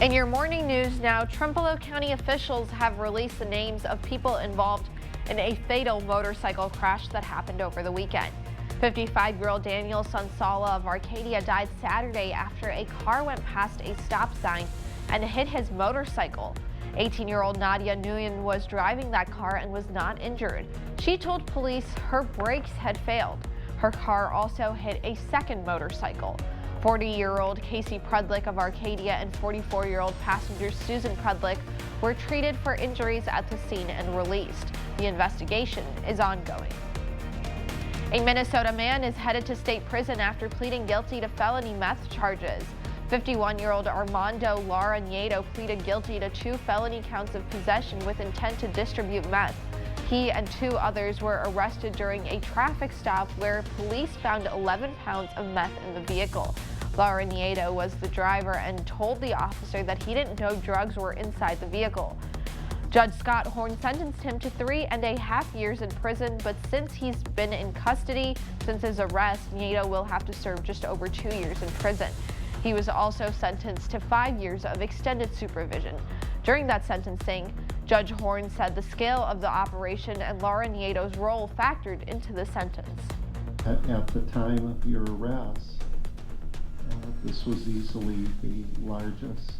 In your morning news now, Trempealeau County officials have released the names of people involved in a fatal motorcycle crash that happened over the weekend. 55-year-old Daniel Sansala of Arcadia died Saturday after a car went past a stop sign and hit his motorcycle. 18-year-old Nadia Nguyen was driving that car and was not injured. She told police her brakes had failed. Her car also hit a second motorcycle. 40-year-old Casey Prudlick of Arcadia and 44-year-old passenger Susan Prudlick were treated for injuries at the scene and released. The investigation is ongoing. A Minnesota man is headed to state prison after pleading guilty to felony meth charges. 51-year-old Armando Lara Nieto pleaded guilty to 2 felony counts of possession with intent to distribute meth. He and 2 others were arrested during a traffic stop where police found 11 pounds of meth in the vehicle. Lara Nieto was the driver and told the officer that he didn't know drugs were inside the vehicle. Judge Scott Horn sentenced him to 3.5 years in prison, but since he's been in custody since his arrest, Nieto will have to serve just over 2 years in prison. He was also sentenced to 5 years of extended supervision. During that sentencing, Judge Horn said the scale of the operation and Lara Nieto's role factored into the sentence. At the time of your arrest, this was easily the largest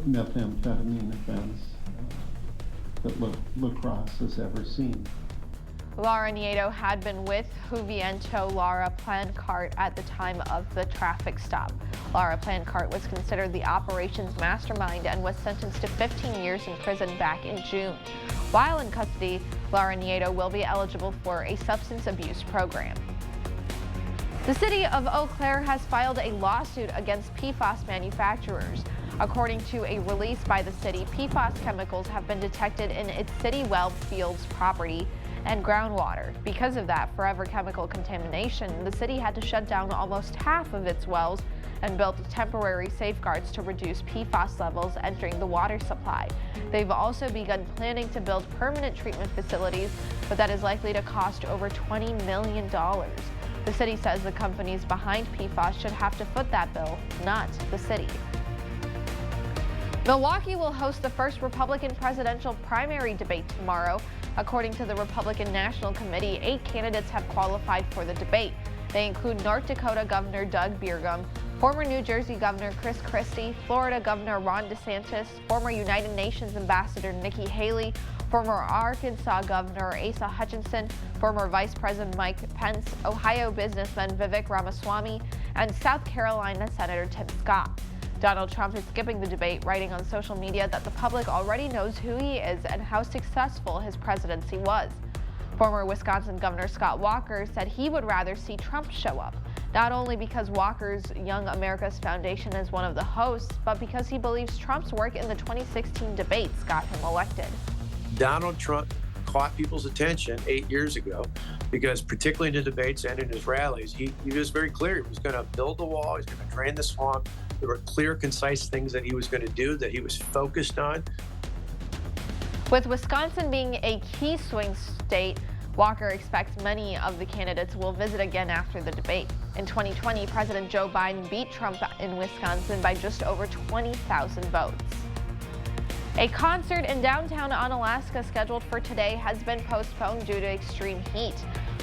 methamphetamine offense that La Crosse has ever seen. Lara Nieto had been with Juviento Lara Plancart at the time of the traffic stop. Lara Plancart was considered the operations mastermind and was sentenced to 15 years in prison back in June. While in custody, Lara Nieto will be eligible for a substance abuse program. The city of Eau Claire has filed a lawsuit against PFAS manufacturers. According to a release by the city, PFAS chemicals have been detected in its city well fields property and groundwater. Because of that forever chemical contamination, the city had to shut down almost half of its wells and built temporary safeguards to reduce PFAS levels entering the water supply. They've also begun planning to build permanent treatment facilities, but that is likely to cost over $20 million. The city says the companies behind PFAS should have to foot that bill, not the city. Milwaukee will host the first Republican presidential primary debate tomorrow. According to the Republican National Committee, 8 candidates have qualified for the debate. They include North Dakota Governor Doug Burgum, former New Jersey Governor Chris Christie, Florida Governor Ron DeSantis, former United Nations Ambassador Nikki Haley, former Arkansas Governor Asa Hutchinson, former Vice President Mike Pence, Ohio businessman Vivek Ramaswamy, and South Carolina Senator Tim Scott. Donald Trump is skipping the debate, writing on social media that the public already knows who he is and how successful his presidency was. Former Wisconsin Governor Scott Walker said he would rather see Trump show up, not only because Walker's Young America's Foundation is one of the hosts, but because he believes Trump's work in the 2016 debates got him elected. Donald Trump caught people's attention 8 years ago because, particularly in the debates and in his rallies, he was very clear. He was going to build the wall, he was going to drain the swamp. There were clear, concise things that he was going to do, that he was focused on. With Wisconsin being a key swing state, Walker expects many of the candidates will visit again after the debate. In 2020, President Joe Biden beat Trump in Wisconsin by just over 20,000 votes. A concert in downtown Onalaska scheduled for today has been postponed due to extreme heat.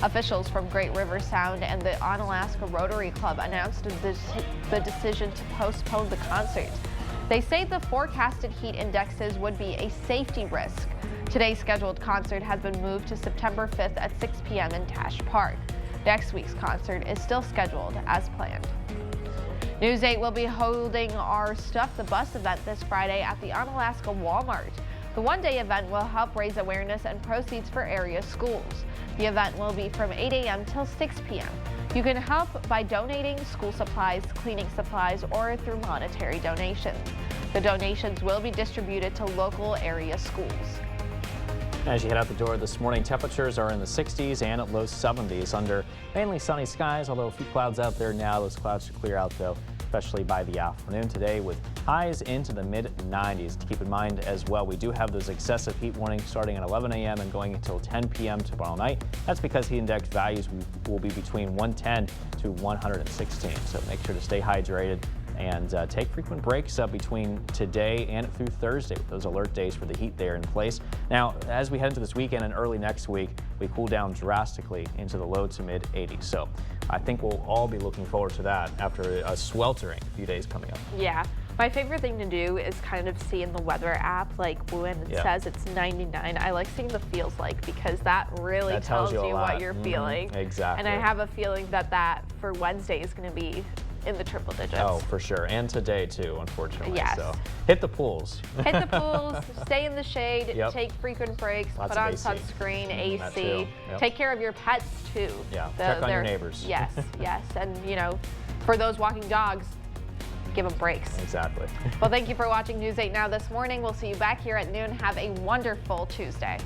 Officials from Great River Sound and the Onalaska Rotary Club announced the decision to postpone the concert. They say the forecasted heat indexes would be a safety risk. Today's scheduled concert has been moved to September 5th at 6 p.m. in Tash Park. Next week's concert is still scheduled as planned. News 8 will be holding our Stuff the Bus event this Friday at the Onalaska Walmart. The one-day event will help raise awareness and proceeds for area schools. The event will be from 8 a.m. till 6 p.m. You can help by donating school supplies, cleaning supplies, or through monetary donations. The donations will be distributed to local area schools. As you head out the door this morning, temperatures are in the 60s and at low 70s under mainly sunny skies, although a few clouds out there now. Those clouds should clear out, though, especially by the afternoon today with highs into the mid-90s. To keep in mind as well, we do have those excessive heat warnings starting at 11 a.m. and going until 10 p.m. tomorrow night. That's because heat index values will be between 110 to 116. So make sure to stay hydrated and take frequent breaks between today and through Thursday with those alert days for the heat there in place. Now, as we head into this weekend and early next week, we cool down drastically into the low to mid 80s. So I think we'll all be looking forward to that after a sweltering few days coming up. Yeah. My favorite thing to do is kind of see in the weather app, like when it says it's 99, I like seeing the feels like, because that really tells you what you're feeling. Exactly. And I have a feeling that for Wednesday is going to be in the triple digits. Oh, for sure. And today, too, unfortunately. Yes. So hit the pools. Hit the pools, stay in the shade, Yep. take frequent breaks, Lots put of on AC. sunscreen, That AC. too. Yep. Take care of your pets, too. Yeah, check on your neighbors. Yes, yes. And, you know, for those walking dogs, give them breaks. Exactly. Well, thank you for watching News 8 Now this morning. We'll see you back here at noon. Have a wonderful Tuesday.